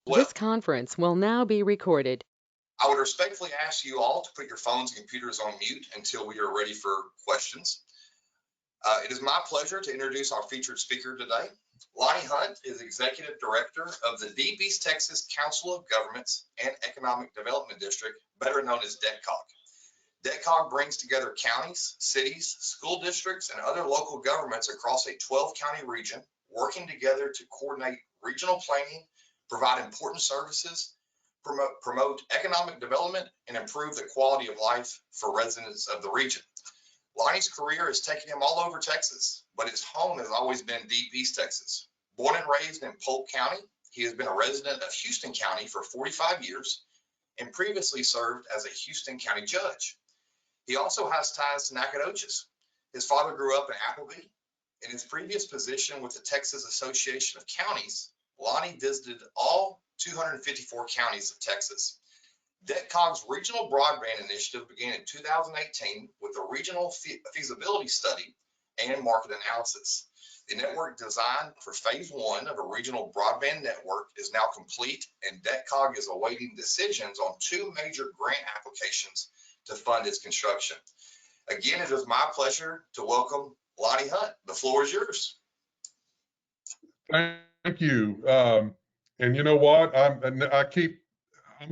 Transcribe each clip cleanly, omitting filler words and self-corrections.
Well, This conference will now be recorded. I would respectfully ask you all to put your phones and computers on mute until we are ready for questions. It is my pleasure to introduce our featured speaker today. Lonnie Hunt is Executive Director of the Deep East Texas Council of Governments and Economic Development District, better known as DETCOG. DETCOG brings together counties, cities, school districts, and other local governments across a 12-county region, working together to coordinate regional planning, provide important services, promote economic development, and improve the quality of life for residents of the region. Lonnie's career has taken him all over Texas, but his home has always been Deep East Texas. Born and raised in Polk County, he has been a resident of Houston County for 45 years and previously served as a Houston County judge. He also has ties to Nacogdoches. His father grew up in Appleby. In his previous position with the Texas Association of Counties, Lonnie visited all 254 counties of Texas. DETCOG's regional broadband initiative began in 2018 with a regional feasibility study and market analysis. The network designed for phase one of a regional broadband network is now complete, and DETCOG is awaiting decisions on two major grant applications to fund its construction. Again, it is my pleasure to welcome Lonnie Hunt. The floor is yours. Thank you. And you know what? I'm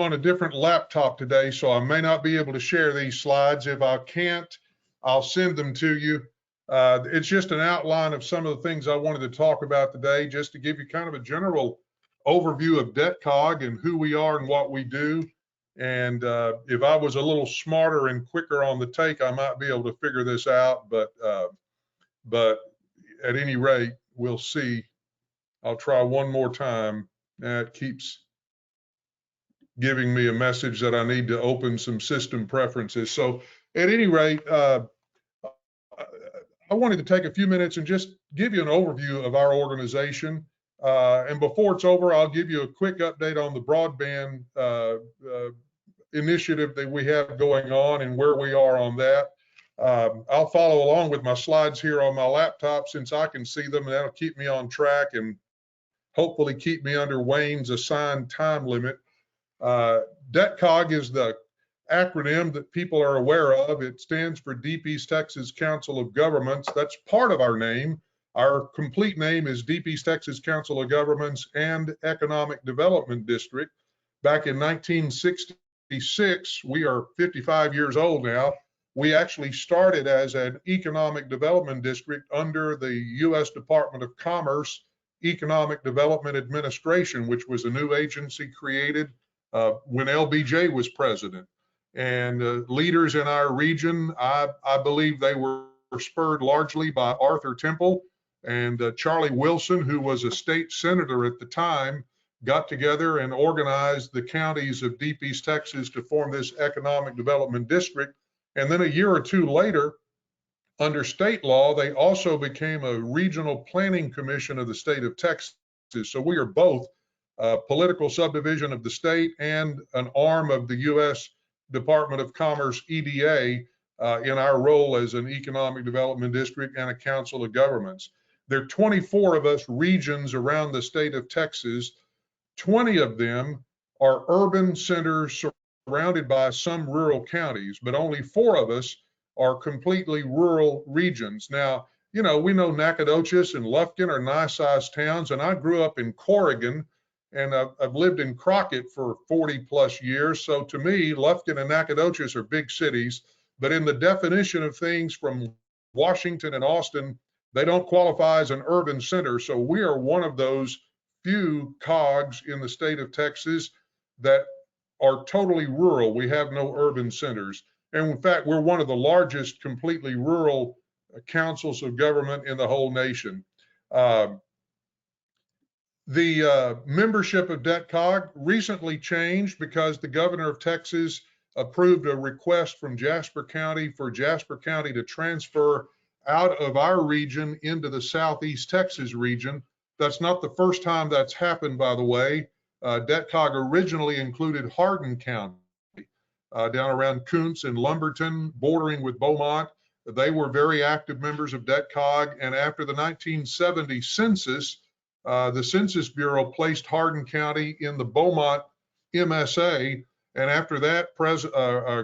on a different laptop today, so I may not be able to share these slides. If I can't, I'll send them to you. It's just an outline of some of the things I wanted to talk about today, just to give you kind of a general overview of DETCOG and who we are and what we do. And if I was a little smarter and quicker on the take, I might be able to figure this out. But at any rate, we'll see. I'll try one more time. It keeps giving me a message that I need to open some system preferences. So at any rate, I wanted to take a few minutes and just give you an overview of our organization. And before it's over, I'll give you a quick update on the broadband initiative that we have going on and where we are on that. I'll follow along with my slides here on my laptop since I can see them, and that'll keep me on track and hopefully keep me under Wayne's assigned time limit. DETCOG is the acronym that people are aware of. It stands for Deep East Texas Council of Governments. That's part of our name. Our complete name is Deep East Texas Council of Governments and Economic Development District. Back in 1966, we are 55 years old now. We actually started as an economic development district under the U.S. Department of Commerce Economic Development Administration, which was a new agency created when LBJ was president. And leaders in our region, I believe they were spurred largely by Arthur Temple and Charlie Wilson, who was a state senator at the time, got together and organized the counties of Deep East Texas to form this economic development district. And then a year or two later, under state law, they also became a regional planning commission of the state of Texas. So we are both a political subdivision of the state and an arm of the U.S. Department of Commerce, EDA, in our role as an economic development district and a council of governments. There are 24 of us regions around the state of Texas. 20 of them are urban centers surrounded by some rural counties, but only 4 of us are completely rural regions. Now, you know, we know Nacogdoches and Lufkin are nice sized towns, and I grew up in Corrigan, and I've lived in Crockett for 40 plus years. So to me, Lufkin and Nacogdoches are big cities, but in the definition of things from Washington and Austin, they don't qualify as an urban center. So we are one of those few cogs in the state of Texas that are totally rural. We have no urban centers. And in fact, we're one of the largest completely rural councils of government in the whole nation. The membership of DETCOG recently changed because the governor of Texas approved a request from Jasper County for Jasper County to transfer out of our region into the Southeast Texas region. That's not the first time that's happened, by the way. DETCOG originally included Hardin County, down around Kuntz and Lumberton, bordering with Beaumont. They were very active members of DETCOG, and after the 1970 census, the Census Bureau placed Hardin County in the Beaumont MSA. And after that,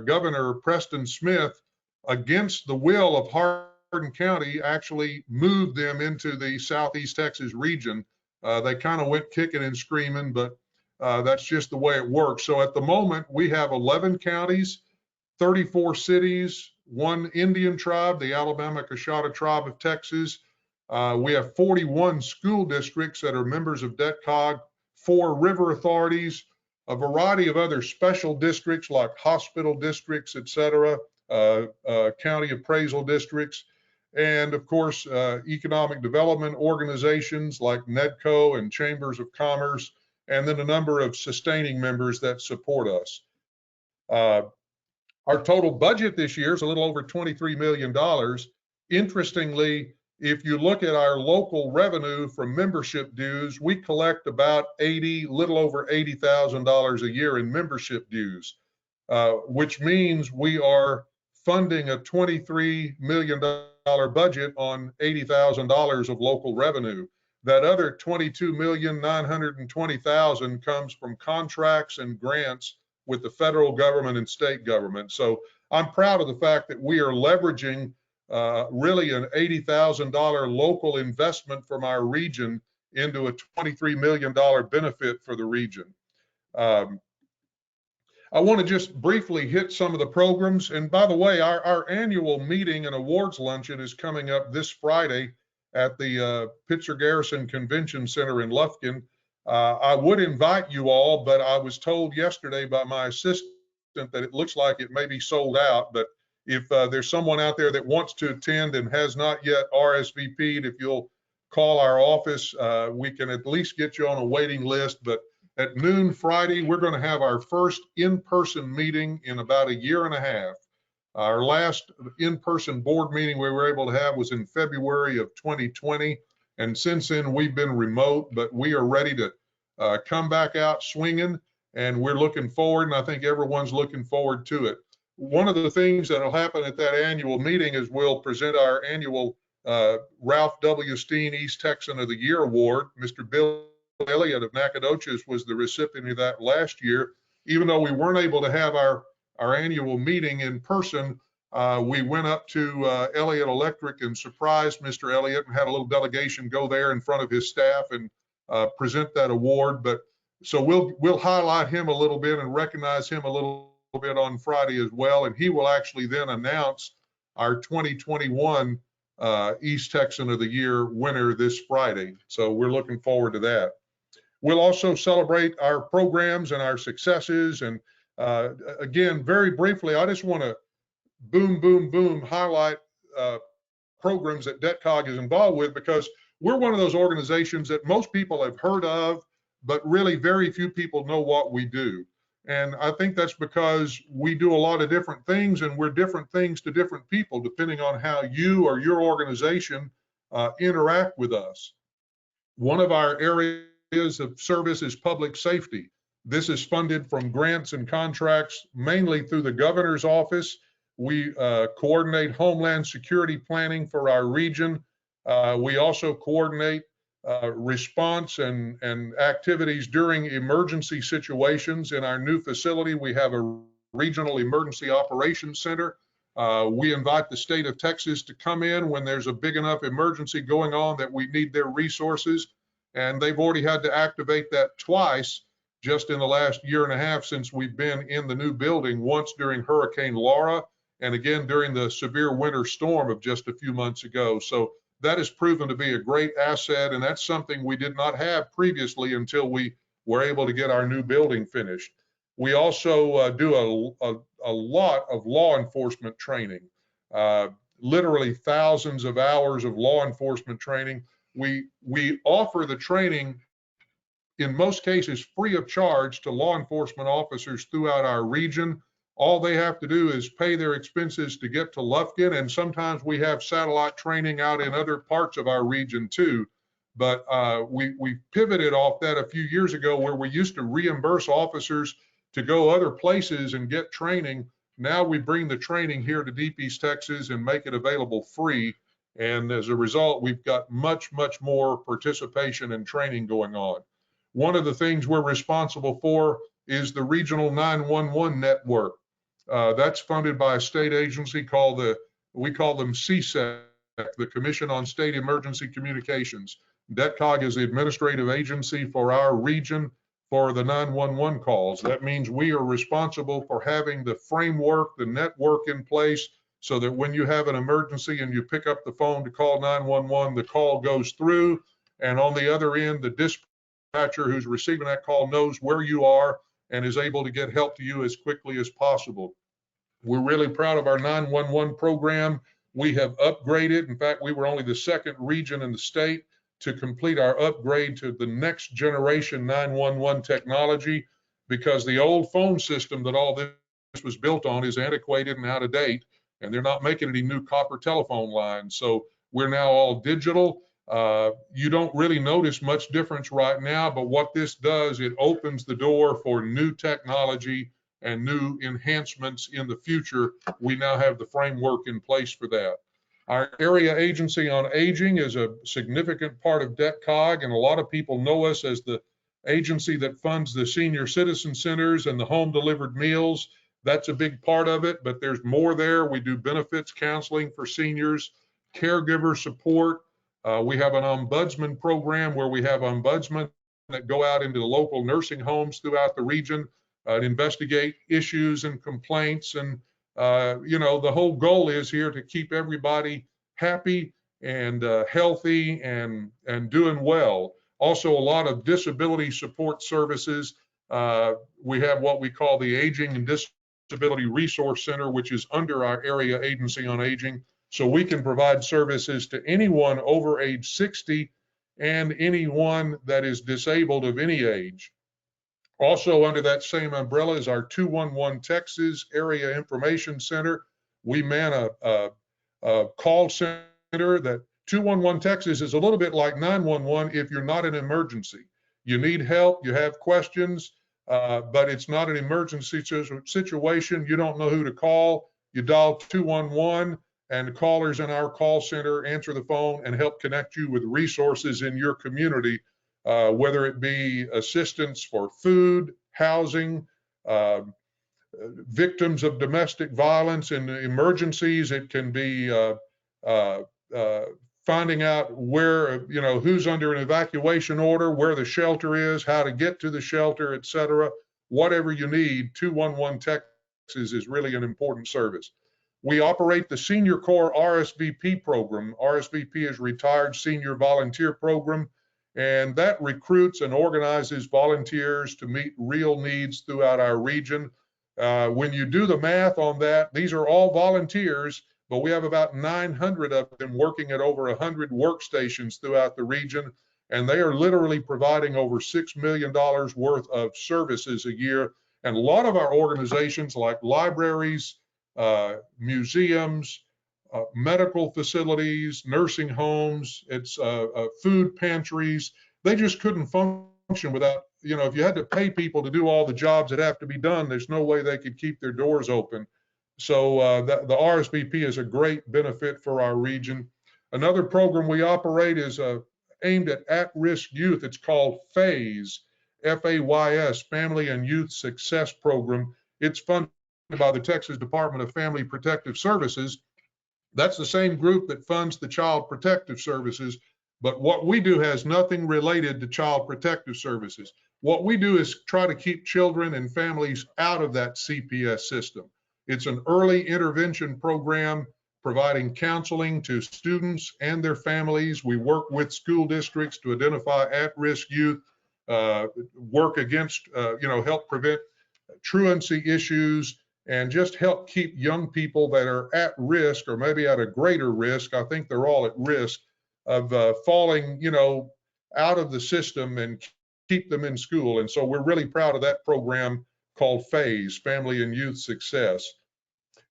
Governor Preston Smith, against the will of Hardin County, actually moved them into the Southeast Texas region. They kind of went kicking and screaming, but that's just the way it works. So at the moment, we have 11 counties, 34 cities, 1 Indian tribe, the Alabama Coshada tribe of Texas. We have 41 school districts that are members of DETCOG, 4 river authorities, a variety of other special districts like hospital districts, et cetera, county appraisal districts, and of course, economic development organizations like NEDCO and chambers of commerce, and then a number of sustaining members that support us. Our total budget this year is a little over $23 million. Interestingly, if you look at our local revenue from membership dues, we collect about little over $80,000 a year in membership dues, which means we are funding a $23 million budget on $80,000 of local revenue. That other $22,920,000 comes from contracts and grants with the federal government and state government. So I'm proud of the fact that we are leveraging really an $80,000 local investment from our region into a $23 million benefit for the region. I want to just briefly hit some of the programs. And by the way, our annual meeting and awards luncheon is coming up this Friday at the Pitzer Garrison Convention Center in Lufkin. I would invite you all, but I was told yesterday by my assistant that it looks like it may be sold out. But if there's someone out there that wants to attend and has not yet RSVP'd, if you'll call our office, we can at least get you on a waiting list. But at noon Friday, we're going to have our first in-person meeting in about 1.5 years. Our last in-person board meeting we were able to have was in February of 2020. And since then, we've been remote, but we are ready to come back out swinging, and we're looking forward, and I think everyone's looking forward to it. One of the things that will happen at that annual meeting is we'll present our annual Ralph W. Steen East Texan of the Year Award. Mr. Bill Elliott of Nacogdoches was the recipient of that last year. Even though we weren't able to have our annual meeting in person, we went up to Elliott Electric and surprised Mr. Elliott and had a little delegation go there in front of his staff and present that award. But so we'll highlight him a little bit and recognize him a little bit on Friday as well. And he will actually then announce our 2021 East Texan of the Year winner this Friday. So we're looking forward to that. We'll also celebrate our programs and our successes. And again, very briefly, I just want to boom, highlight programs that DETCOG is involved with, because we're one of those organizations that most people have heard of, but really very few people know what we do. And I think that's because we do a lot of different things, and we're different things to different people, depending on how you or your organization interact with us. One of our areas of service is public safety. This is funded from grants and contracts, mainly through the governor's office. We coordinate homeland security planning for our region. We also coordinate response and activities during emergency situations. In our new facility, we have a regional emergency operations center. We invite the state of Texas to come in when there's a big enough emergency going on that we need their resources. And they've already had to activate that twice just in the last 1.5 years since we've been in the new building, once during Hurricane Laura and again during the severe winter storm of just a few months ago. So that has proven to be a great asset, and that's something we did not have previously until we were able to get our new building finished. We also do a lot of law enforcement training, literally thousands of hours of law enforcement training. We offer the training in most cases free of charge to law enforcement officers throughout our region. All they have to do is pay their expenses to get to Lufkin, and sometimes we have satellite training out in other parts of our region too. But we pivoted off that a few years ago, where we used to reimburse officers to go other places and get training. Now we bring the training here to Deep East Texas and make it available free. And as a result, we've got much more participation and training going on. One of the things we're responsible for is the Regional 911 Network. That's funded by a state agency called we call them CSEC, the Commission on State Emergency Communications. DETCOG is the administrative agency for our region for the 911 calls. That means we are responsible for having the framework, the network in place, so that when you have an emergency and you pick up the phone to call 911, the call goes through, and on the other end, the dispatcher who's receiving that call knows where you are and is able to get help to you as quickly as possible. We're really proud of our 911 program. We have upgraded. In fact, we were only the second region in the state to complete our upgrade to the next generation 911 technology, because the old phone system that all this was built on is antiquated and out of date, and they're not making any new copper telephone lines. So we're now all digital. You don't really notice much difference right now, but what this does, it opens the door for new technology and new enhancements in the future. We now have the framework in place for that. Our area agency on aging is a significant part of DETCOG, and a lot of people know us as the agency that funds the senior citizen centers and the home delivered meals. That's a big part of it, but there's more there. We do benefits counseling for seniors, caregiver support. We have an ombudsman program where we have ombudsmen that go out into the local nursing homes throughout the region and investigate issues and complaints. And the whole goal is here to keep everybody happy and healthy and doing well. Also, a lot of disability support services. We have what we call the Aging and Disability Resource Center, which is under our area agency on aging. So we can provide services to anyone over age 60 and anyone that is disabled of any age. Also under that same umbrella is our 211 Texas Area Information Center. We man a call center that 211 Texas is a little bit like 911 if you're not in an emergency. You need help, you have questions, but it's not an emergency situation. You don't know who to call. You dial 211 and the callers in our call center answer the phone and help connect you with resources in your community. Whether it be assistance for food, housing, victims of domestic violence and emergencies. It can be finding out where, who's under an evacuation order, where the shelter is, how to get to the shelter, etc. Whatever you need, 211 Texas is really an important service. We operate the Senior Corps RSVP program. RSVP is Retired Senior Volunteer Program. And that recruits and organizes volunteers to meet real needs throughout our region. When you do the math on that, these are all volunteers, but we have about 900 of them working at over 100 workstations throughout the region. And they are literally providing over $6 million worth of services a year. And a lot of our organizations like libraries, museums, medical facilities, nursing homes, it's food pantries. They just couldn't function without, if you had to pay people to do all the jobs that have to be done, there's no way they could keep their doors open. So the RSVP is a great benefit for our region. Another program we operate is aimed at-risk youth. It's called FAYS, F-A-Y-S, Family and Youth Success Program. It's funded by the Texas Department of Family Protective Services. That's the same group that funds the Child Protective Services, but what we do has nothing related to Child Protective Services. What we do is try to keep children and families out of that CPS system. It's an early intervention program providing counseling to students and their families. We work with school districts to identify at-risk youth, work against, help prevent truancy issues, and just help keep young people that are at risk or maybe at a greater risk. I think they're all at risk of falling, out of the system, and keep them in school. And so we're really proud of that program called FAYS, Family and Youth Success.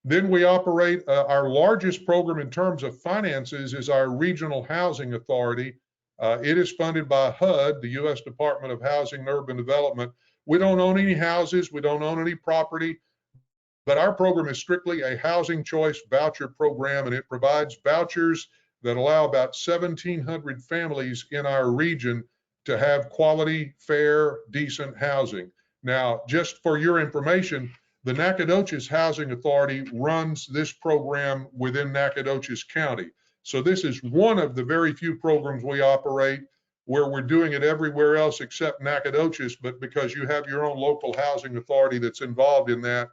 Then we operate our largest program in terms of finances is our Regional Housing Authority. It is funded by HUD, the U.S. Department of Housing and Urban Development. We don't own any houses. We don't own any property. But our program is strictly a housing choice voucher program, and it provides vouchers that allow about 1,700 families in our region to have quality, fair, decent housing. Now, just for your information, the Nacogdoches Housing Authority runs this program within Nacogdoches County. So this is one of the very few programs we operate where we're doing it everywhere else except Nacogdoches, but because you have your own local housing authority that's involved in that,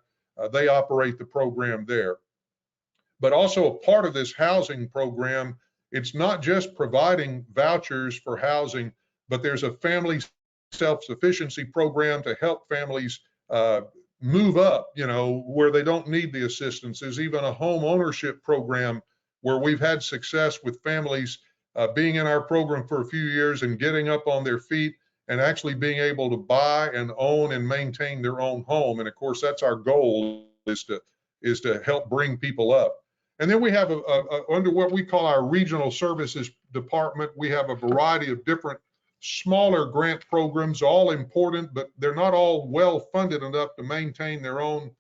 they operate the program there. But also a part of this housing program, it's not just providing vouchers for housing, but there's a family self-sufficiency program to help families move up, where they don't need the assistance. There's even a home ownership program where we've had success with families being in our program for a few years and getting up on their feet and actually being able to buy and own and maintain their own home. And of course, that's our goal, is to help bring people up. And then we have under what we call our regional services department, we have a variety of different smaller grant programs, all important, but they're not all well funded enough to maintain their own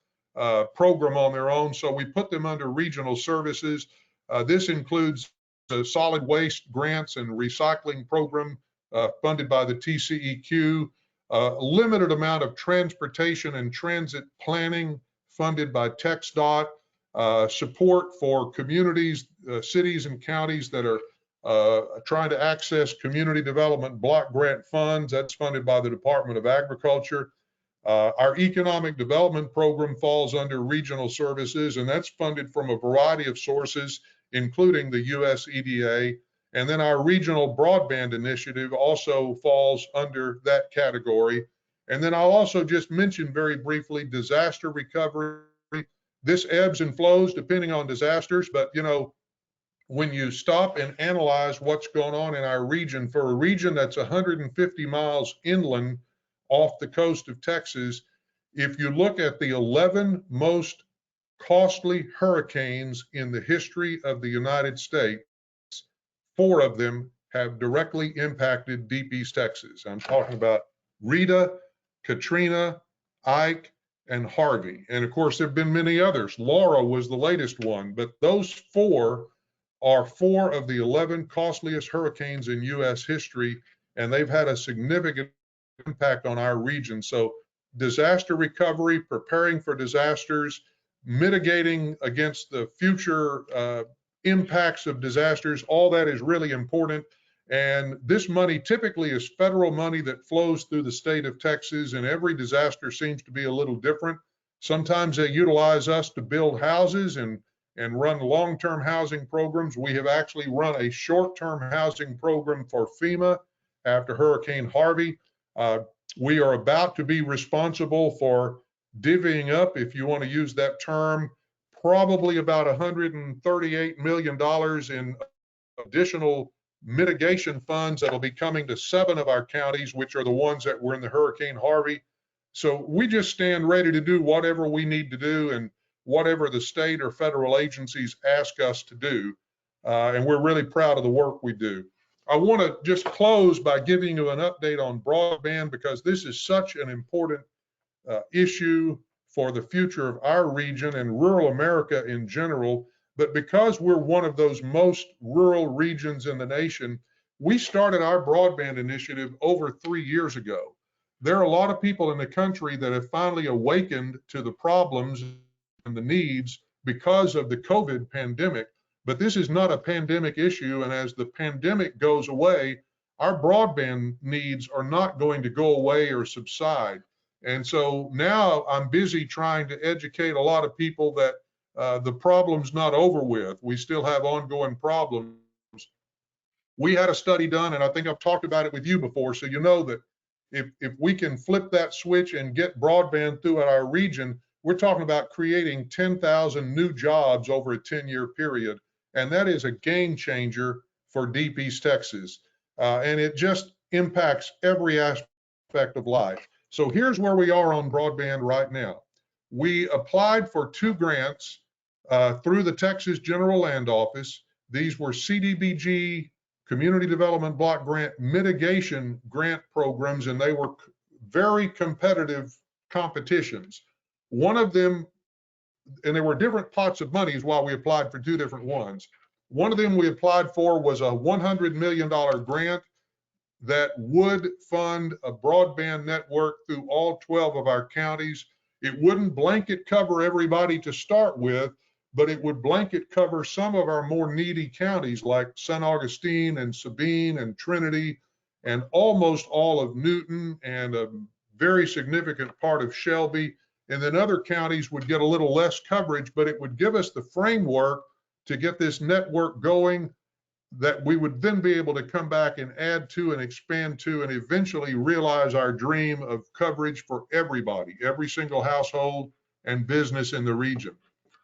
program on their own. So we put them under regional services. This includes solid waste grants and recycling program funded by the TCEQ, a limited amount of transportation and transit planning funded by TxDOT, support for communities, cities and counties that are trying to access community development block grant funds. That's funded by the Department of Agriculture. Our economic development program falls under regional services, and that's funded from a variety of sources, including the US EDA. And then our regional broadband initiative also falls under that category. And then I'll also just mention very briefly disaster recovery. This ebbs and flows depending on disasters, but when you stop and analyze what's going on in our region, for a region that's 150 miles inland off the coast of Texas, if you look at the 11 most costly hurricanes in the history of the United States, 4 of them have directly impacted Deep East Texas. I'm talking about Rita, Katrina, Ike, and Harvey. And of course, there have been many others. Laura was the latest one, but those 4 are 4 of the 11 costliest hurricanes in US history, and they've had a significant impact on our region. So disaster recovery, preparing for disasters, mitigating against the future impacts of disasters, all that is really important. And this money typically is federal money that flows through the state of Texas, and every disaster seems to be a little different. Sometimes they utilize us to build houses and run long-term housing programs. We have actually run a short-term housing program for FEMA after Hurricane Harvey. We are about to be responsible for divvying up, if you want to use that term, probably about $138 million in additional mitigation funds that'll be coming to 7 of our counties, which are the ones that were in the Hurricane Harvey. So we just stand ready to do whatever we need to do and whatever the state or federal agencies ask us to do. And we're really proud of the work we do. I want to just close by giving you an update on broadband, because this is such an important issue for the future of our region and rural America in general. But because we're one of those most rural regions in the nation, we started our broadband initiative over 3 years ago. There are a lot of people in the country that have finally awakened to the problems and the needs because of the COVID pandemic. But this is not a pandemic issue. And as the pandemic goes away, our broadband needs are not going to go away or subside. And so now I'm busy trying to educate a lot of people that the problem's not over with. We still have ongoing problems. We had a study done, and I think I've talked about it with you before, so you know that if we can flip that switch and get broadband throughout our region, we're talking about creating 10,000 new jobs over a 10-year period. And that is a game changer for Deep East Texas. And it just impacts every aspect of life. So here's where we are on broadband right now. We applied for 2 grants through the Texas General Land Office. These were CDBG, Community Development Block Grant Mitigation Grant programs, and they were very competitive competitions. One of them, and there were different pots of money is why we applied for 2 different ones. One of them we applied for was a $100 million grant that would fund a broadband network through all 12 of our counties. It wouldn't blanket cover everybody to start with, but it would blanket cover some of our more needy counties like St. Augustine and Sabine and Trinity and almost all of Newton and a very significant part of Shelby. And then other counties would get a little less coverage, but it would give us the framework to get this network going that we would then be able to come back and add to and expand to and eventually realize our dream of coverage for everybody, every single household and business in the region.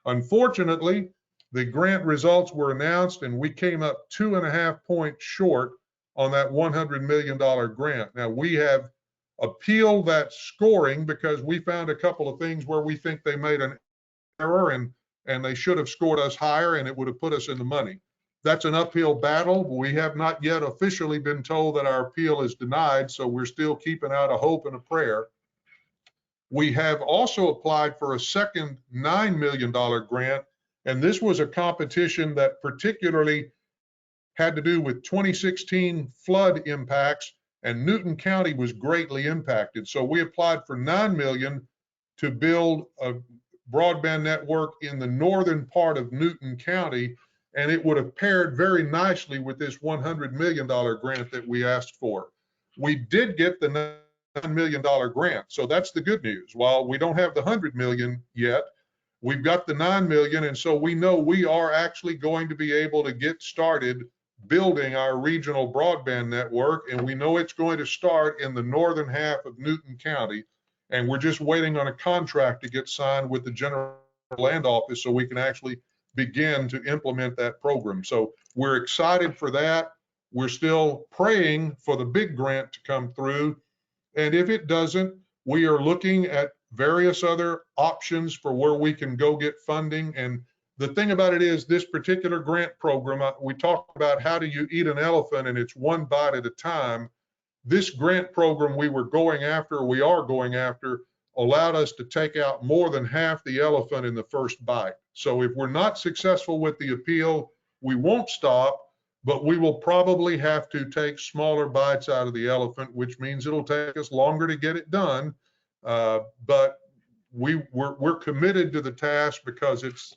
Unfortunately, the grant results were announced and we came up 2.5 points short on that $100 million grant. Now we have appealed that scoring because we found a couple of things where we think they made an error and they should have scored us higher and it would have put us in the money. That's an uphill battle. We have not yet officially been told that our appeal is denied, so we're still keeping out a hope and a prayer. We have also applied for a second $9 million grant, and this was a competition that particularly had to do with 2016 flood impacts, and Newton County was greatly impacted. So we applied for $9 million to build a broadband network in the northern part of Newton County, and it would have paired very nicely with this $100 million grant that we asked for. We did get the $9 million grant, so that's the good news. While we don't have the $100 million yet, we've got the $9 million, and so we know we are actually going to be able to get started building our regional broadband network, and we know it's going to start in the northern half of Newton County, and we're just waiting on a contract to get signed with the General Land Office so we can actually begin to implement that program. So we're excited for that. We're still praying for the big grant to come through. And if it doesn't, we are looking at various other options for where we can go get funding. And the thing about it is this particular grant program, we talked about how do you eat an elephant and it's one bite at a time. This grant program we are going after, allowed us to take out more than half the elephant in the first bite. So if we're not successful with the appeal, we won't stop, but we will probably have to take smaller bites out of the elephant, which means it'll take us longer to get it done. But we're committed to the task because it's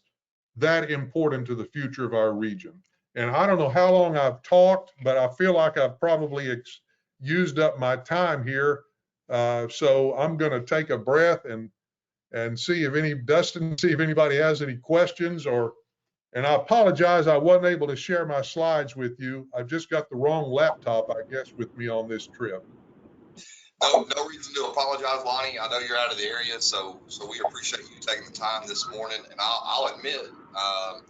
that important to the future of our region. And I don't know how long I've talked, but I feel like I've probably used up my time here. So I'm going to take a breath and see if anybody has any questions and I apologize, I wasn't able to share my slides with you. I've just got the wrong laptop, I guess, with me on this trip. No reason to apologize, Lonnie. I know you're out of the area, so we appreciate you taking the time this morning. And I'll admit, I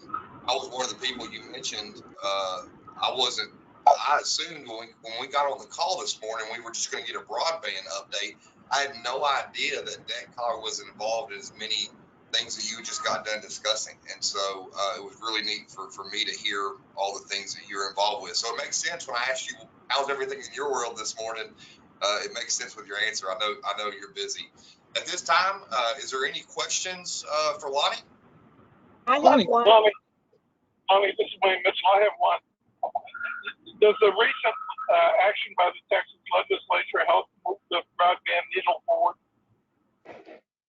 was one of the people you mentioned. I assumed when we got on the call this morning, we were just going to get a broadband update. I had no idea that Caller was involved in as many things that you just got done discussing. And so it was really neat for me to hear all the things that you're involved with. So it makes sense when I asked you, how's everything in your world this morning? It makes sense with your answer. I know you're busy. At this time, is there any questions for Lonnie? I have one. Lonnie, this is Wayne Mitchell. I have one. Does the recent action by the Texas legislature help move the broadband needle forward?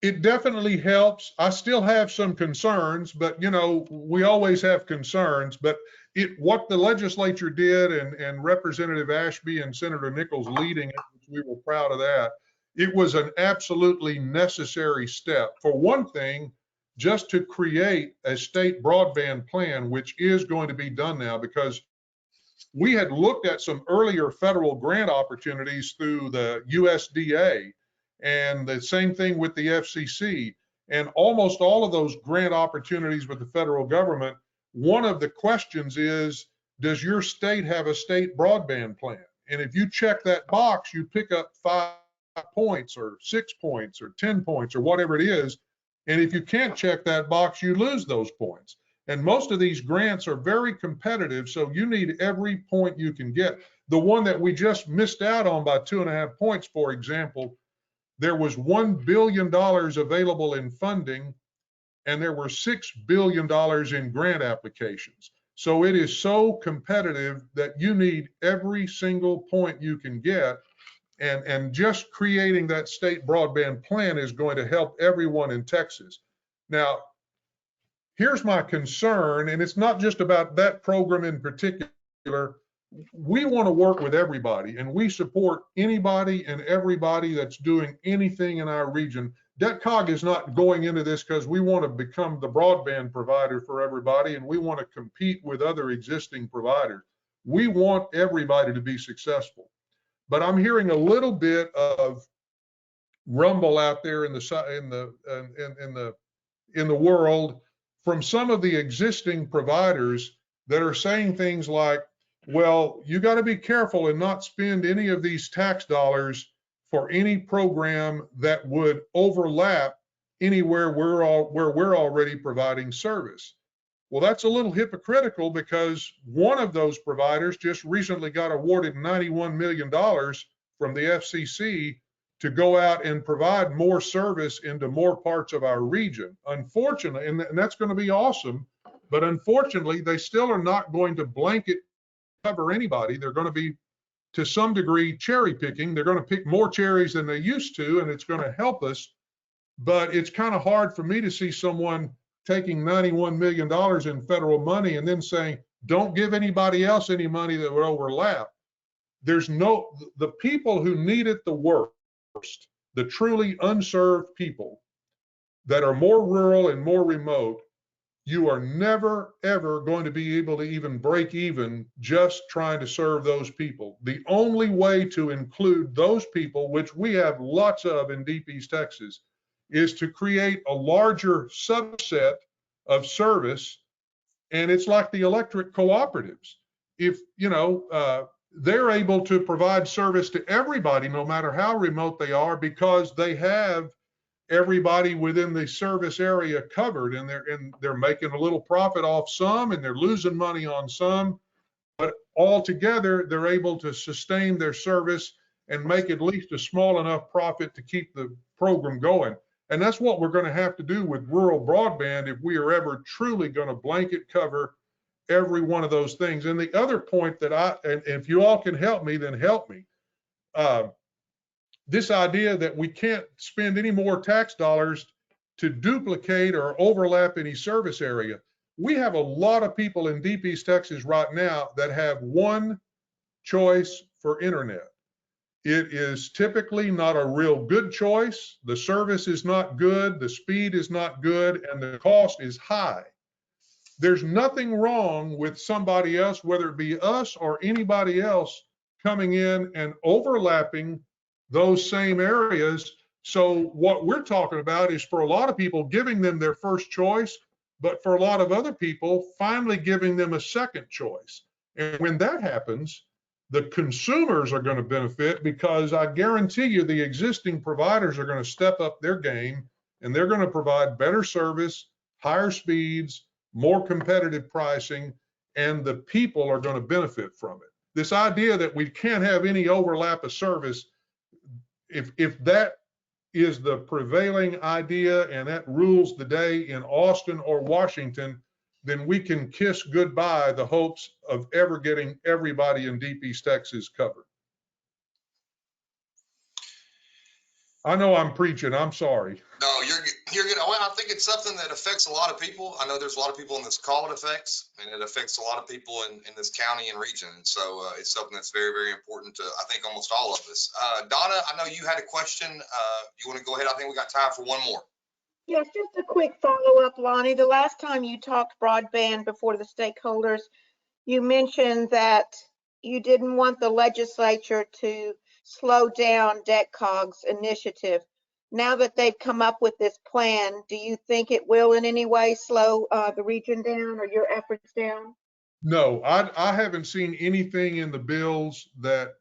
It definitely helps. I still have some concerns, but you know, we always have concerns, but what the legislature did and Representative Ashby and Senator Nichols leading it, which we were proud of that, it was an absolutely necessary step. For one thing, just to create a state broadband plan, which is going to be done now, because we had looked at some earlier federal grant opportunities through the USDA and the same thing with the FCC. And almost all of those grant opportunities with the federal government, one of the questions is, does your state have a state broadband plan? And if you check that box, you pick up 5 points or 6 points or 10 points or whatever it is. And if you can't check that box, you lose those points. And most of these grants are very competitive, so you need every point you can get. The one that we just missed out on by 2.5 points, for example, there was $1 billion available in funding, and there were $6 billion in grant applications. So it is so competitive that you need every single point you can get. And just creating that state broadband plan is going to help everyone in Texas. Now, here's my concern, and it's not just about that program in particular. We want to work with everybody, and we support anybody and everybody that's doing anything in our region. DETCOG is not going into this because we want to become the broadband provider for everybody, and we want to compete with other existing providers. We want everybody to be successful. But I'm hearing a little bit of rumble out there in the world from some of the existing providers that are saying things like, well, you got to be careful and not spend any of these tax dollars for any program that would overlap anywhere where we're already providing service. Well, that's a little hypocritical because one of those providers just recently got awarded $91 million from the FCC to go out and provide more service into more parts of our region. Unfortunately, and that's going to be awesome, but unfortunately, they still are not going to blanket cover anybody. They're going to be, to some degree, cherry picking. They're going to pick more cherries than they used to, and it's going to help us. But it's kind of hard for me to see someone taking $91 million in federal money and then saying, don't give anybody else any money that would overlap. The people who need it the worst, the truly unserved people that are more rural and more remote, you are never, ever going to be able to even break even just trying to serve those people. The only way to include those people, which we have lots of in Deep East Texas, is to create a larger subset of service. And it's like the electric cooperatives. If, they're able to provide service to everybody, no matter how remote they are, because they have everybody within the service area covered, and they're making a little profit off some, and they're losing money on some, but altogether they're able to sustain their service and make at least a small enough profit to keep the program going. And that's what we're going to have to do with rural broadband if we are ever truly going to blanket cover every one of those things. And the other point that and if you all can help me, then help me. This idea that we can't spend any more tax dollars to duplicate or overlap any service area. We have a lot of people in Deep East Texas right now that have one choice for internet. It is typically not a real good choice. The service is not good, the speed is not good, and the cost is high. There's nothing wrong with somebody else, whether it be us or anybody else, coming in and overlapping those same areas. So what we're talking about is, for a lot of people, giving them their first choice, but for a lot of other people, finally giving them a second choice. And when that happens, the consumers are going to benefit, because I guarantee you the existing providers are going to step up their game, and they're going to provide better service, higher speeds, more competitive pricing, and the people are going to benefit from it. This idea that we can't have any overlap of service, if that is the prevailing idea and that rules the day in Austin or Washington, then we can kiss goodbye the hopes of ever getting everybody in Deep East Texas covered. I know I'm preaching, I'm sorry. No, you're good. Well, I think it's something that affects a lot of people. I know there's a lot of people in this call it affects, and it affects a lot of people in this county and region. And so it's something that's very, very important to, I think, almost all of us. Donna, I know you had a question. You want to go ahead? I think we got time for one more. Yes, just a quick follow-up, Lonnie. The last time you talked broadband before the stakeholders, you mentioned that you didn't want the legislature to slow down DETCOG's initiative. Now that they've come up with this plan, do you think it will in any way slow the region down or your efforts down? No, I haven't seen anything in the bills that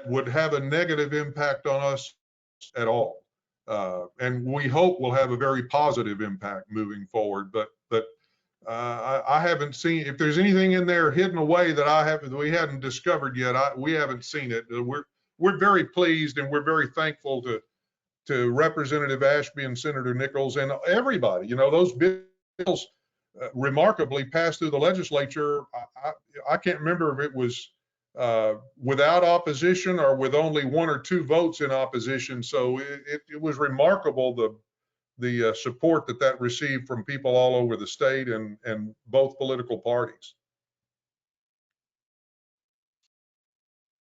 would have a negative impact on us at all. And we hope will have a very positive impact moving forward. But I haven't seen, if there's anything in there hidden away that we hadn't discovered yet, we haven't seen it. We're very pleased, and we're very thankful to Representative Ashby and Senator Nichols and everybody. Those bills, remarkably passed through the legislature. I can't remember if it was without opposition or with only 1 or 2 votes in opposition. So it was remarkable the support that received from people all over the state and both political parties.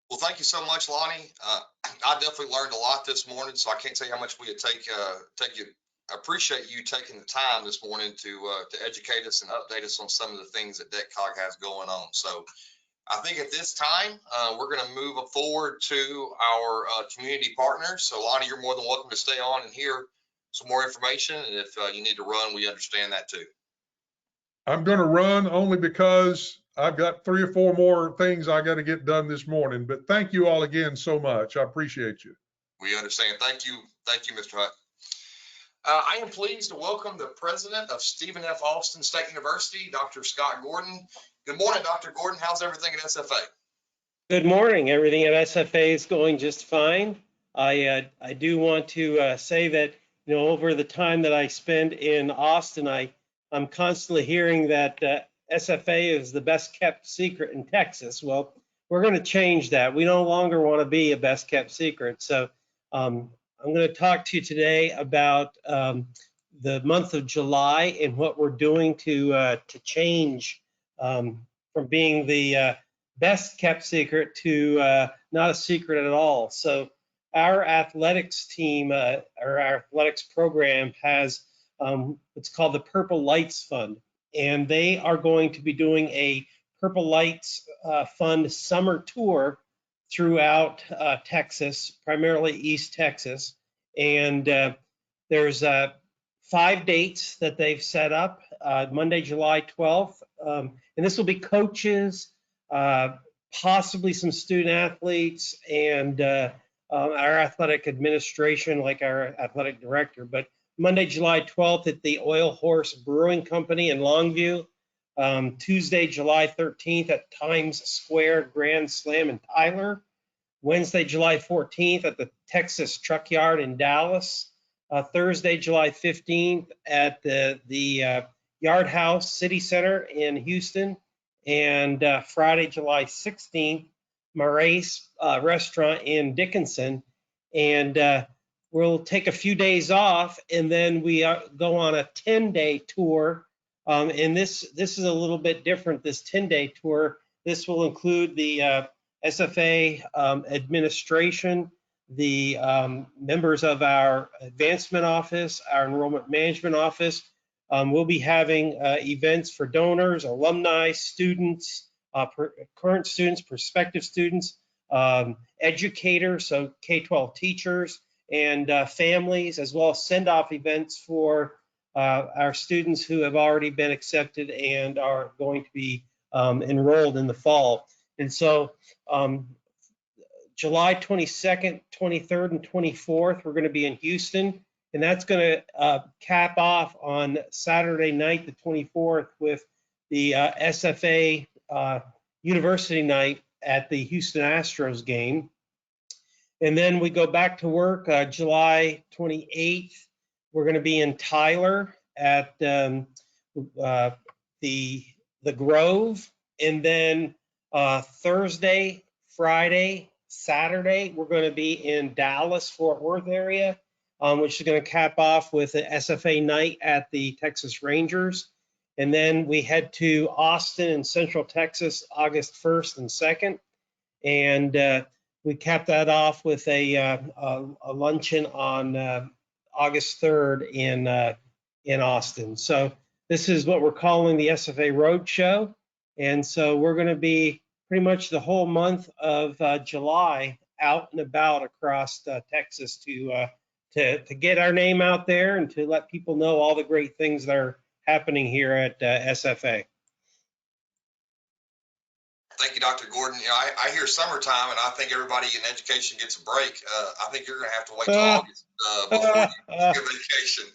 Well, thank you so much, Lonnie. I definitely learned a lot this morning, so I can't tell you how much we take you. I appreciate you taking the time this morning to educate us and update us on some of the things that DECCOG has going on. So I think at this time, we're going to move forward to our community partners. So Lonnie, you're more than welcome to stay on and hear some more information. And if you need to run, we understand that too. I'm going to run only because I've got 3 or 4 more things I got to get done this morning. But thank you all again so much. I appreciate you. We understand. Thank you. Thank you, Mr. Hunt. I am pleased to welcome the president of Stephen F. Austin State University, Dr. Scott Gordon. Good morning, Dr. Gordon. How's everything at SFA? Good morning. Everything at SFA is going just fine. I do want to say that, you know, over the time that I spend in Austin, I'm constantly hearing that SFA is the best kept secret in Texas. Well, we're going to change that. We no longer want to be a best kept secret. So I'm going to talk to you today about the month of July and what we're doing to change from being the best kept secret to not a secret at all. So our athletics team, or our athletics program has what's called the Purple Lights Fund. And they are going to be doing a Purple Lights Fund summer tour throughout Texas, primarily East Texas. And there's 5 dates that they've set up, Monday, July 12th. And this will be coaches, possibly some student athletes, and our athletic administration, like our athletic director. But Monday, July 12th at the Oil Horse Brewing Company in Longview. Tuesday, July 13th at Times Square Grand Slam in Tyler. Wednesday, July 14th at the Texas Truck Yard in Dallas. Thursday, July 15th at the Yard House City Center in Houston. And Friday, July 16th, Marais Restaurant in Dickinson. And we'll take a few days off, and then we go on a 10-day tour. And this is a little bit different, this 10-day tour. This will include the SFA administration, the members of our advancement office, our enrollment management office. We'll be having events for donors, alumni, students, current students, prospective students, educators, so K-12 teachers, and families, as well as send-off events for our students who have already been accepted and are going to be enrolled in the fall. And so July 22nd, 23rd, and 24th, we're going to be in Houston. And that's going to cap off on Saturday night, the 24th, with the SFA University Night at the Houston Astros game. And then we go back to work July 28th. We're going to be in Tyler at the Grove. And then Thursday, Friday, Saturday, we're going to be in Dallas, Fort Worth area, which is going to cap off with the SFA night at the Texas Rangers. And then we head to Austin in Central Texas, August 1st and 2nd. And we cap that off with a luncheon on August 3rd in Austin. So this is what we're calling the SFA Roadshow. And so we're going to be pretty much the whole month of July out and about across Texas to get our name out there and to let people know all the great things that are happening here at SFA. Thank you, Dr. Gordon. You know, I hear summertime, and I think everybody in education gets a break. I think you're going to have to wait till August before you get a vacation.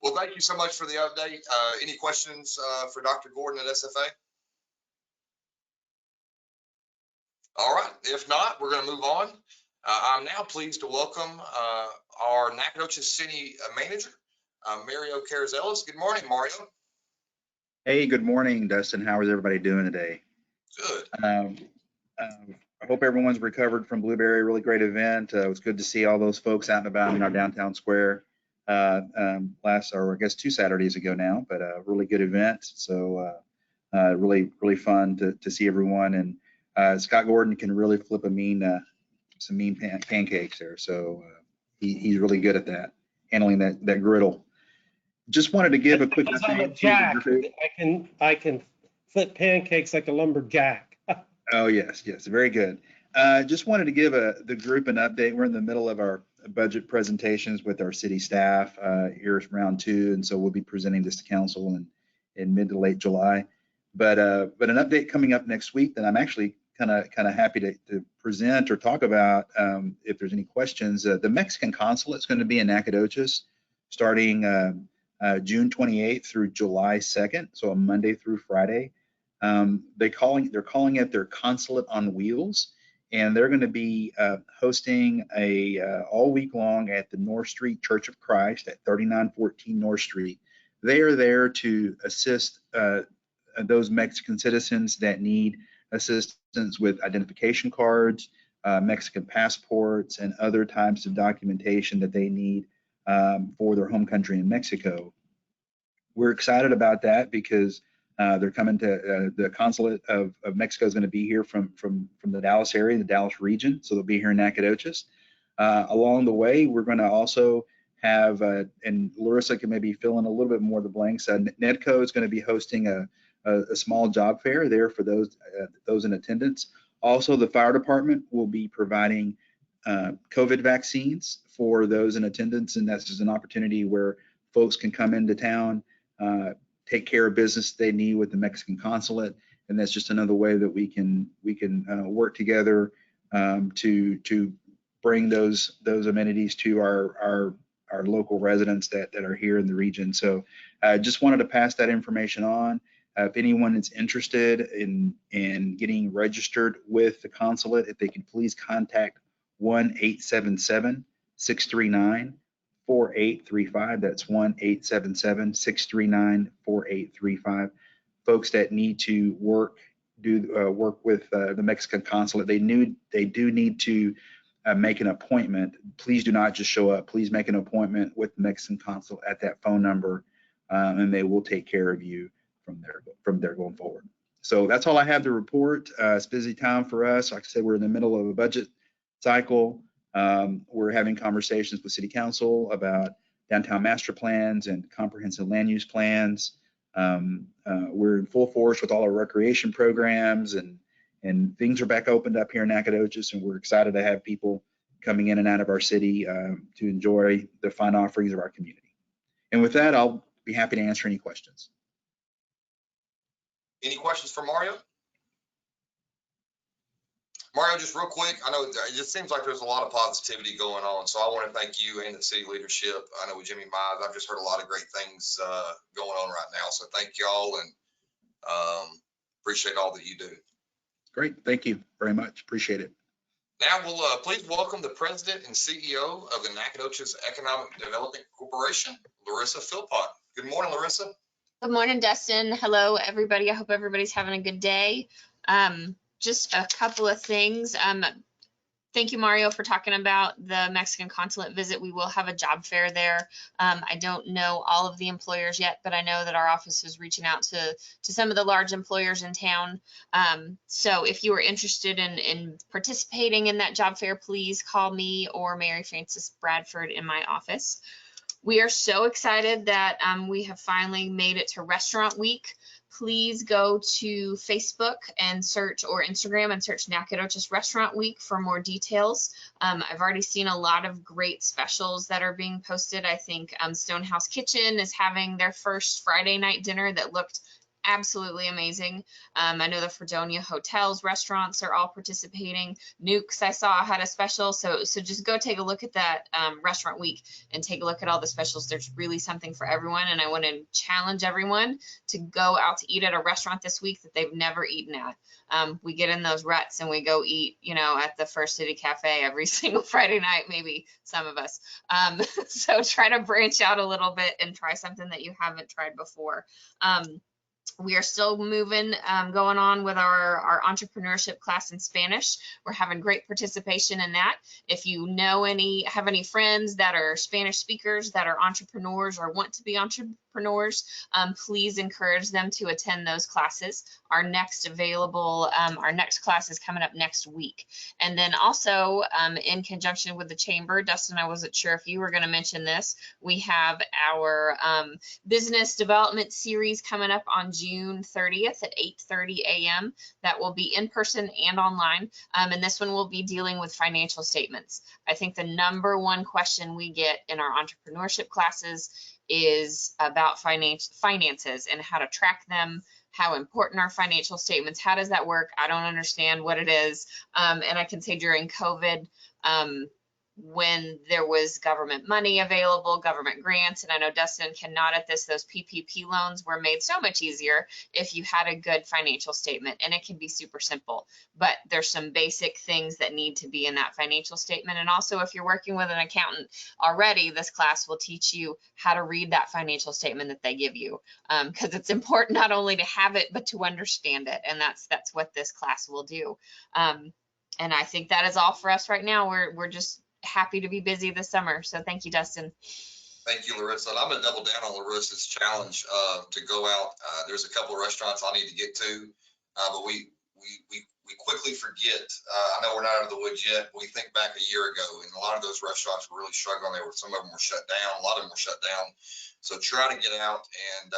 Well, thank you so much for the update. Any questions for Dr. Gordon at SFA? All right. If not, we're going to move on. I'm now pleased to welcome our Nacogdoches City Manager, Mario Carazellis. Good morning, Mario. Hey, good morning, Dustin. How is everybody doing today? Good. I hope everyone's recovered from Blueberry. Really great event. It was good to see all those folks out and about in our downtown square or I guess 2 Saturdays ago now, but a really good event. So really fun to see everyone. And Scott Gordon can really flip some mean pancakes there. So he's really good at that, handling that griddle. Just wanted to give a quick Because I'm a update. jack, I can flip pancakes like a lumberjack. Oh, yes, very good. Just wanted to give the group an update. We're in the middle of our budget presentations with our city staff. Here's round 2, and so we'll be presenting this to council in mid to late July. But an update coming up next week that I'm actually kind of happy to present or talk about if there's any questions. The Mexican consulate is going to be in Nacogdoches starting June 28th through July 2nd, so a Monday through Friday. They're calling it their Consulate on Wheels, and they're going to be hosting all week long at the North Street Church of Christ at 3914 North Street. They are there to assist those Mexican citizens that need assistance with identification cards, Mexican passports, and other types of documentation that they need for their home country in Mexico. We're excited about that because they're coming to the consulate of Mexico is going to be here from the Dallas area, the Dallas region. So they'll be here in Nacogdoches. Along the way, we're going to also have, and Larissa can maybe fill in a little bit more of the blanks. NEDCO is going to be hosting a small job fair there for those in attendance. Also, the fire department will be providing COVID vaccines for those in attendance, and that's just an opportunity where folks can come into town, take care of business they need with the Mexican consulate, and that's just another way that we can work together to bring those amenities to our local residents that are here in the region. So just wanted to pass that information on. If anyone is interested in getting registered with the consulate, if they can please contact 1-877-639-4835. That's 1-877-639-4835. Folks that need to work with the Mexican consulate, they do need to make an appointment. Please do not just show up. Please make an appointment with the Mexican consulate at that phone number, and they will take care of you from there going forward. So that's all I have to report. It's a busy time for us. Like I said, we're in the middle of a budget cycle. We're having conversations with City Council about downtown master plans and comprehensive land use plans. We're in full force with all our recreation programs, and things are back opened up here in Nacogdoches, and we're excited to have people coming in and out of our city to enjoy the fine offerings of our community. And with that, I'll be happy to answer any questions. Any questions for Mario? Mario, just real quick, I know it just seems like there's a lot of positivity going on, so I want to thank you and the city leadership. I know with Jimmy Mize, I've just heard a lot of great things going on right now, so thank y'all, and appreciate all that you do. Great, thank you very much, appreciate it. Now we'll please welcome the president and CEO of the Nacogdoches Economic Development Corporation, Larissa Philpott. Good morning, Larissa. Good morning, Dustin. Hello, everybody. I hope everybody's having a good day. Just a couple of things. Thank you, Mario, for talking about the Mexican consulate visit. We will have a job fair there. I don't know all of the employers yet, but I know that our office is reaching out to some of the large employers in town. So if you are interested in participating in that job fair, please call me or Mary Frances Bradford in my office. We are so excited that we have finally made it to Restaurant Week. Please go to Facebook and search, or Instagram and search Nacogdoches Restaurant Week for more details. I've already seen a lot of great specials that are being posted. I think Stonehouse Kitchen is having their first Friday night dinner that looked absolutely amazing. I know the Fredonia hotels, restaurants are all participating. Nukes I saw had a special, so just go take a look at that restaurant week and take a look at all the specials. There's really something for everyone, and I want to challenge everyone to go out to eat at a restaurant this week that they've never eaten at. We get in those ruts and we go eat, at the First City Cafe every single Friday night, maybe some of us. So try to branch out a little bit and try something that you haven't tried before. We are still moving, going on with our entrepreneurship class in Spanish. We're having great participation in that. If you know have any friends that are Spanish speakers that are entrepreneurs or want to be entrepreneurs, please encourage them to attend those classes. Our next class is coming up next week. And then also in conjunction with the chamber, Dustin, I wasn't sure if you were going to mention this. We have our business development series coming up on June 30th at 8:30 a.m. That will be in person and online. And this one will be dealing with financial statements. I think the number one question we get in our entrepreneurship classes is about finances and how to track them, how important are financial statements, how does that work? I don't understand what it is. And I can say during COVID, when there was government money available, government grants, and I know Dustin can nod at this, those PPP loans were made so much easier if you had a good financial statement, and it can be super simple, but there's some basic things that need to be in that financial statement. And also if you're working with an accountant already, this class will teach you how to read that financial statement that they give you, because it's important not only to have it, but to understand it. And that's what this class will do. And I think that is all for us right now. We're just happy to be busy this summer. So thank you, Dustin. Thank you, Larissa. And I'm going to double down on Larissa's challenge to go out. There's a couple of restaurants I need to get to, but we quickly forget. I know we're not out of the woods yet. We think back a year ago, and a lot of those restaurants were really struggling. Some of them were shut down. A lot of them were shut down. So try to get out and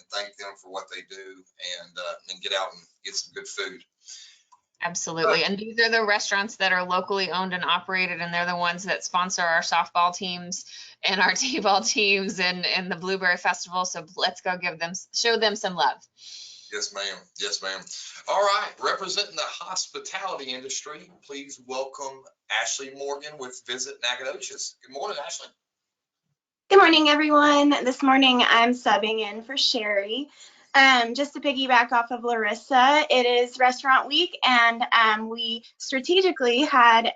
thank them for what they do, and get out and get some good food. Absolutely. And these are the restaurants that are locally owned and operated, and they're the ones that sponsor our softball teams and our t-ball teams and the Blueberry Festival. So let's go show them some love. Yes, ma'am. Yes, ma'am. All right. Representing the hospitality industry, please welcome Ashley Morgan with Visit Nacogdoches. Good morning, Ashley. Good morning, everyone. This morning I'm subbing in for Sherry. Just to piggyback off of Larissa, it is restaurant week, and we strategically had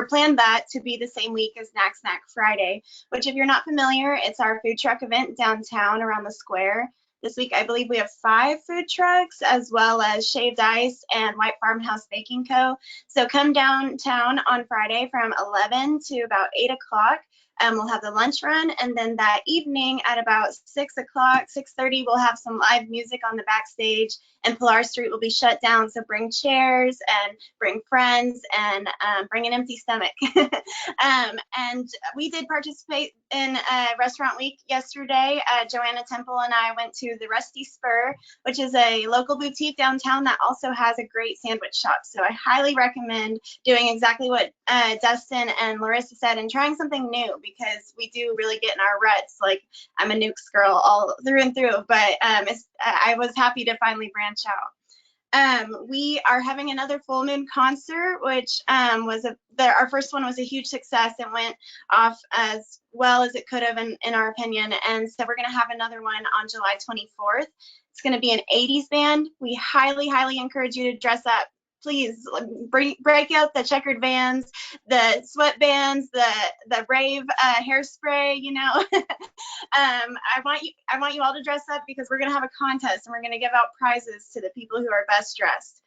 planned that to be the same week as Snack Friday, which, if you're not familiar, it's our food truck event downtown around the square. This week, I believe we have 5 food trucks, as well as Shaved Ice and White Farmhouse Baking Co. So come downtown on Friday from 11 to about 8 o'clock. We'll have the lunch run, and then that evening at about 6 o'clock, 6:30, we'll have some live music on the backstage, and Pilar Street will be shut down. So bring chairs and bring friends and bring an empty stomach. And we did participate in Restaurant Week yesterday. Joanna Temple and I went to the Rusty Spur, which is a local boutique downtown that also has a great sandwich shop. So I highly recommend doing exactly what Dustin and Larissa said and trying something new, because we do really get in our ruts. Like, I'm a Nukes girl all through and through, but I was happy to finally branch out. We are having another full moon concert, which our first one was a huge success. It went off as well as it could have, in our opinion. And so we're going to have another one on July 24th. It's going to be an 80s band. We highly, highly encourage you to dress up. Please break out the checkered Vans, the sweatbands, the rave hairspray. I want you all to dress up, because we're gonna have a contest and we're gonna give out prizes to the people who are best dressed.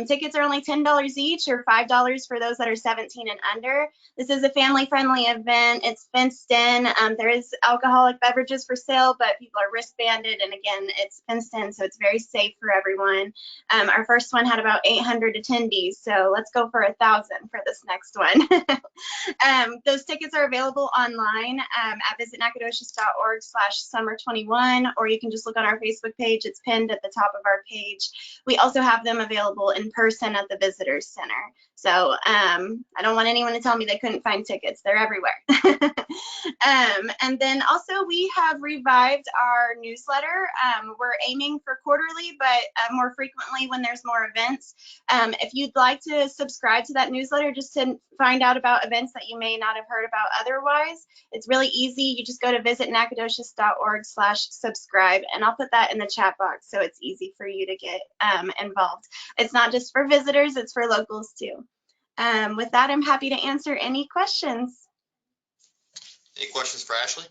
Tickets are only $10 each, or $5 for those that are 17 and under. This is a family-friendly event. It's fenced in. There is alcoholic beverages for sale, but people are wristbanded, and again, it's fenced in, so it's very safe for everyone. Our first one had about 800 attendees, so let's go for 1,000 for this next one. Those tickets are available online at visitnacogdoches.org/summer21, or you can just look on our Facebook page. It's pinned at the top of our page. We also have them available available in person at the Visitors Center. So I don't want anyone to tell me they couldn't find tickets. They're everywhere. And then also we have revived our newsletter. We're aiming for quarterly, but more frequently when there's more events. If you'd like to subscribe to that newsletter just to find out about events that you may not have heard about otherwise, it's really easy. You just go to visitnacogdoches.org/subscribe, and I'll put that in the chat box so it's easy for you to get involved. It's not just for visitors, it's for locals too. With that, I'm happy to answer any questions. Any questions for Ashley?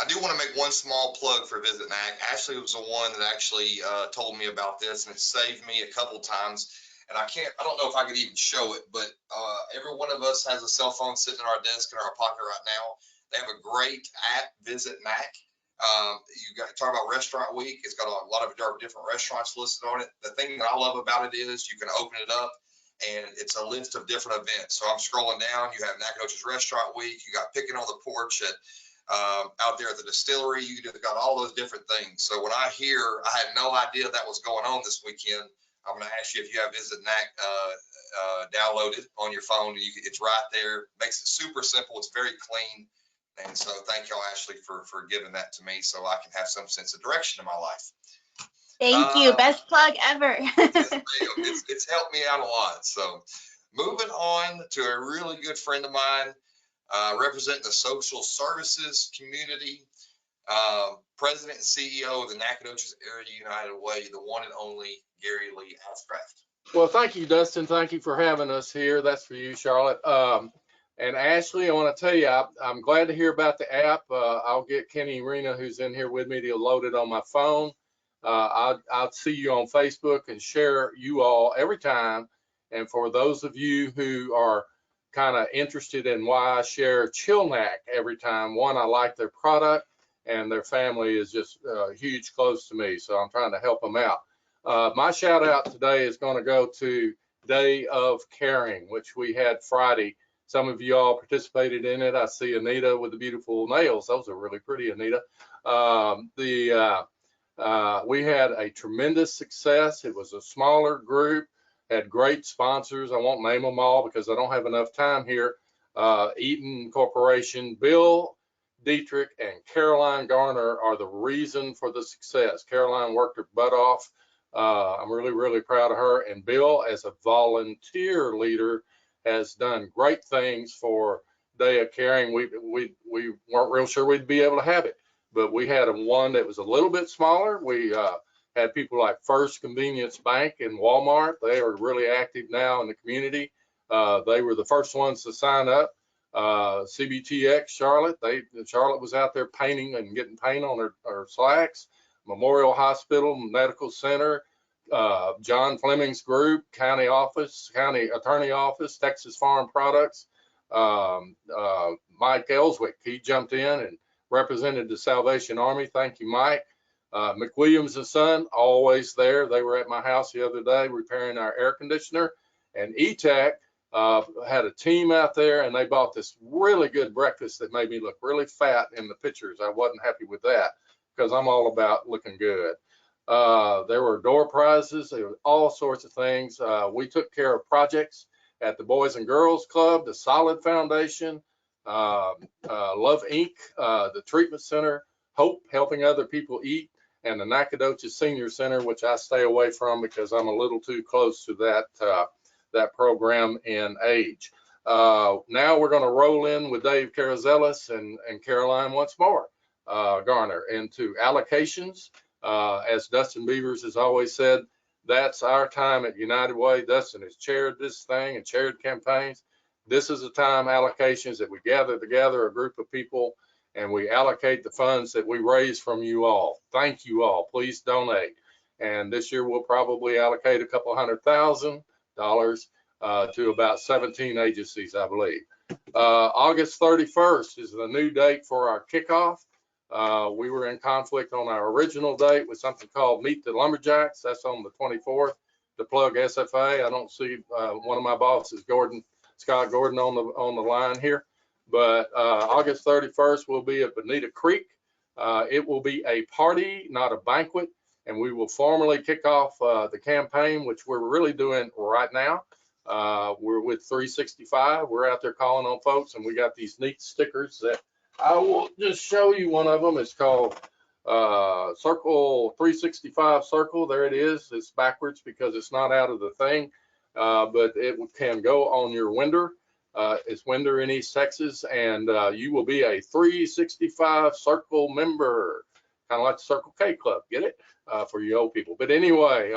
I do want to make one small plug for Visit NAC. Ashley was the one that actually told me about this, and it saved me a couple times. And I don't know if I could even show it, but every one of us has a cell phone sitting in our desk in our pocket right now. They have a great app, Visit NAC. You got to talk about Restaurant Week. It's got a lot of different restaurants listed on it. The thing that I love about it is you can open it up and it's a list of different events. So I'm scrolling down. You have Nacogdoches Restaurant Week. You got Picking on the Porch at out there at the distillery. You got all those different things. So when I had no idea that was going on this weekend. I'm going to ask you if you have Visit NAC downloaded on your phone. It's right there. Makes it super simple. It's very clean. And so thank y'all, Ashley, for giving that to me so I can have some sense of direction in my life. Thank you. Best plug ever. It's helped me out a lot. So moving on to a really good friend of mine, representing the social services community, President and CEO of the Nacogdoches Area United Way, the one and only Gary Lee Ashcraft. Well, thank you, Dustin. Thank you for having us here. That's for you, Charlotte. And Ashley, I want to tell you, I'm glad to hear about the app. I'll get Kenny Rena, who's in here with me, to load it on my phone. I'll see you on Facebook and share you all every time. And for those of you who are kind of interested in why I share Chilnac every time, one, I like their product, and their family is just huge close to me, so I'm trying to help them out. My shout out today is going to go to Day of Caring, which we had Friday. Some of you all participated in it. I see Anita with the beautiful nails. Those are really pretty, Anita. We had a tremendous success. It was a smaller group, had great sponsors. I won't name them all because I don't have enough time here. Eaton Corporation, Bill Dietrich and Caroline Garner are the reason for the success. Caroline worked her butt off. I'm really, really proud of her. And Bill, as a volunteer leader, has done great things for Day of Caring. We weren't real sure we'd be able to have it, but we had one that was a little bit smaller. We had people like First Convenience Bank and Walmart. They are really active now in the community. They were the first ones to sign up. CBTX Charlotte, Charlotte was out there painting and getting paint on her slacks. Memorial Hospital, Medical Center, John Fleming's group, county attorney office, Texas Farm Products, Mike Ellswick, he jumped in and represented the Salvation Army. Thank you, Mike. McWilliams and Son, always there. They were at my house the other day repairing our air conditioner. And E-Tech had a team out there, and they bought this really good breakfast that made me look really fat in the pictures. I wasn't happy with that because I'm all about looking good. There were door prizes. There were all sorts of things. We took care of projects at the Boys and Girls Club, the Solid Foundation, Love Inc., the Treatment Center, Hope, helping other people eat, and the Nacogdoches Senior Center, which I stay away from because I'm a little too close to that program in age. Now we're going to roll in with Dave Carazelis and Caroline once more, Garner, into allocations. As Dustin Beavers has always said, that's our time at United Way. Dustin has chaired this thing and chaired campaigns. This is the time allocations that we gather together, a group of people, and we allocate the funds that we raise from you all. Thank you all. Please donate. And this year we'll probably allocate a couple $100,000 to about 17 agencies, I believe. August 31st is the new date for our kickoff. We were in conflict on our original date with something called Meet the Lumberjacks. That's on the 24th. To plug SFA, I don't see one of my bosses, Scott Gordon, on the line here. But August 31st will be at Bonita Creek. It will be a party, not a banquet. and we will formally kick off the campaign, which we're really doing right now. We're with 365. We're out there calling on folks, and we got these neat stickers that I will just show you. One of them is called Circle 365 Circle. There it is. It's backwards because it's not out of the thing, but it can go on your window. It's window in East Texas, and you will be a 365 Circle member, kind of like the Circle K Club. Get it? For you old people. But anyway,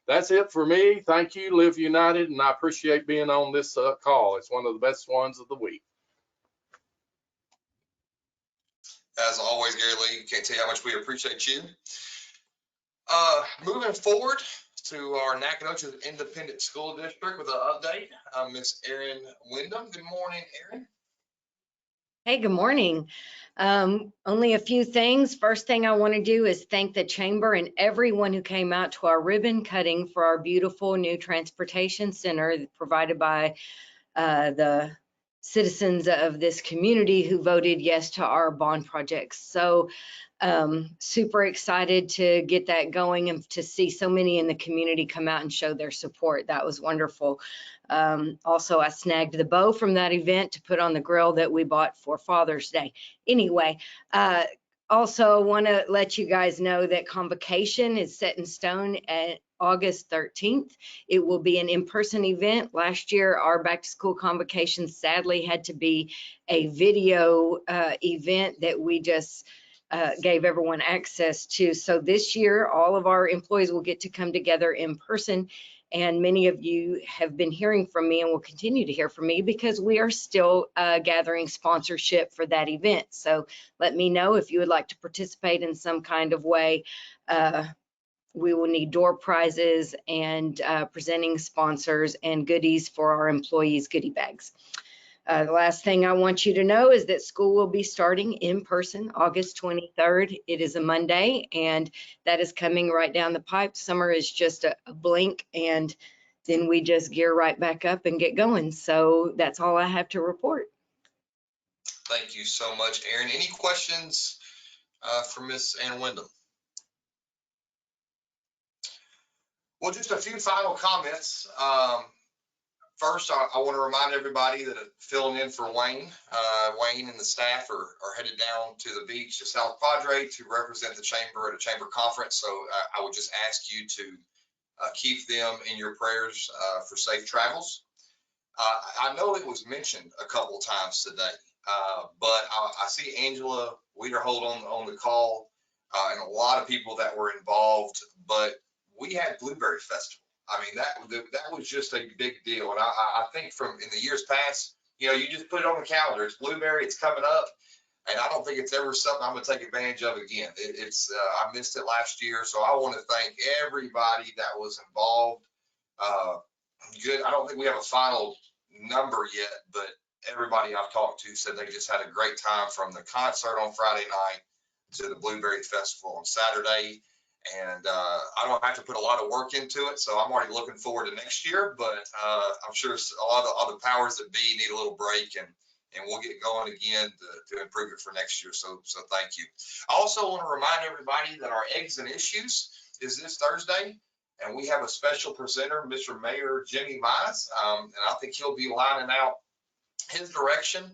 that's it for me. Thank you, Live United, and I appreciate being on this call. It's one of the best ones of the week. As always, Gary Lee, can't tell you how much we appreciate you. Moving forward to our Nacogdoches Independent School District with an update, Miss Erin Wyndham. Good morning, Erin. Hey, good morning. Only a few things. First thing I want to do is thank the chamber and everyone who came out to our ribbon cutting for our beautiful new transportation center provided by the citizens of this community who voted yes to our bond projects. So super excited to get that going and to see so many in the community come out and show their support. That was wonderful. Also, I snagged the bow from that event to put on the grill that we bought for Father's Day. Anyway, also want to let you guys know that convocation is set in stone at August 13th. It will be an in-person event. Last year, our back to school convocation sadly had to be a video event that we just gave everyone access to. So this year, all of our employees will get to come together in person. And many of you have been hearing from me and will continue to hear from me because we are still gathering sponsorship for that event. So let me know if you would like to participate in some kind of way. We will need door prizes and presenting sponsors and goodies for our employees' goodie bags. The last thing I want you to know is that school will be starting in person August 23rd. It is a Monday, and that is coming right down the pipe. Summer is just a blink, and then we just gear right back up and get going. So that's all I have to report. Thank you so much, Erin. Any questions for Miss Ann Wyndham? Well, just a few final comments. First, I want to remind everybody that filling in for Wayne, Wayne and the staff are headed down to the beach to South Padre to represent the chamber at a chamber conference. So I would just ask you to keep them in your prayers for safe travels. I know it was mentioned a couple of times today, but I see Angela Wiederhold on the call and a lot of people that were involved, but we had Blueberry Festival. I mean, that was just a big deal. And I think from in the years past, you know, you just put it on the calendar. It's Blueberry, it's coming up. And I don't think it's ever something I'm going to take advantage of again. I missed it last year. So I want to thank everybody that was involved. Good. I don't think we have a final number yet, but everybody I've talked to said they just had a great time from the concert on Friday night to the Blueberry Festival on Saturday. And I don't have to put a lot of work into it, so I'm already looking forward to next year. But I'm sure a lot of the other powers that be need a little break, and we'll get going again to improve it for next year. So thank you. I also want to remind everybody that our Eggs and Issues is this Thursday, and we have a special presenter, Mr. Mayor Jimmy Mize, and I think he'll be lining out his direction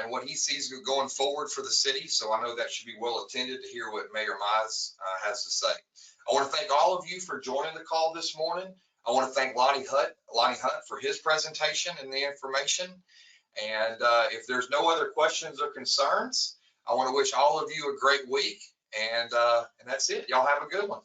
and what he sees going forward for the city. So I know that should be well attended to hear what Mayor Mize has to say. I want to thank all of you for joining the call this morning. I want to thank Lonnie Hunt for his presentation and the information. And if there's no other questions or concerns, I want to wish all of you a great week. And that's it. Y'all have a good one.